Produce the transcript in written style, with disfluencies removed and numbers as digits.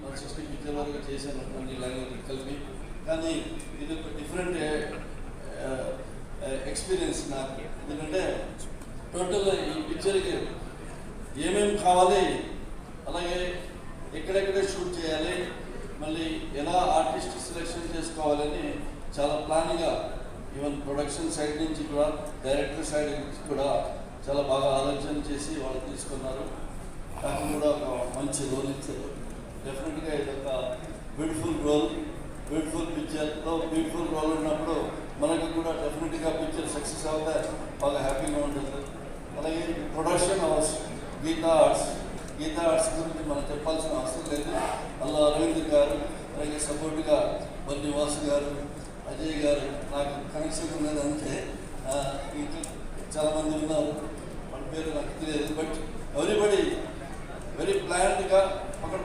160 picture వరకు చేశాను అన్ని లాంగ్వేజ్ కలిపి. కానీ ఇది ఒక డిఫరెంట్ ఎక్స్పీరియన్స్ నాకు. ఎందుకంటే టోటల్ ఈ పిక్చర్కి ఏమేమి కావాలి, అలాగే ఎక్కడెక్కడ షూట్ చేయాలి, మళ్ళీ ఎలా ఆర్టిస్ట్ సెలెక్షన్ చేసుకోవాలని చాలా ప్లాన్గా, ఈవెన్ ప్రొడక్షన్ సైడ్ నుంచి కూడా, డైరెక్టర్ సైడ్ నుంచి కూడా చాలా బాగా ఆలోచన చేసి వాళ్ళు తీసుకున్నారు. నాకు కూడా ఒక మంచి రోల్ ఇచ్చారు. డెఫినెట్గా ఇది ఒక బ్యూటిఫుల్ రోల్, బ్యూటిఫుల్ పిక్చర్లో బ్యూటిఫుల్ రోల్ ఉన్నప్పుడు మనకు కూడా డెఫినెట్గా పిక్చర్ సక్సెస్ అవుతే బాగా హ్యాపీగా ఉంటుంది. అలాగే ప్రొడక్షన్ హౌస్ గీతా ఆర్ట్స్ గురించి మనం చెప్పాల్సిన అవసరం లేదు. అలా అరవింద్ గారు, అలాగే సపోర్ట్గా బన్నివాసు గారు, అజయ్ గారు, నాకు కనెక్షన్ ఉన్నదంటే ఇంకా చాలామంది ఉన్నారు, వాళ్ళ పేరు నాకు తెలియదు. బట్ ఎవ్రీబడి వెరీ ప్లాన్డ్గా పక్కన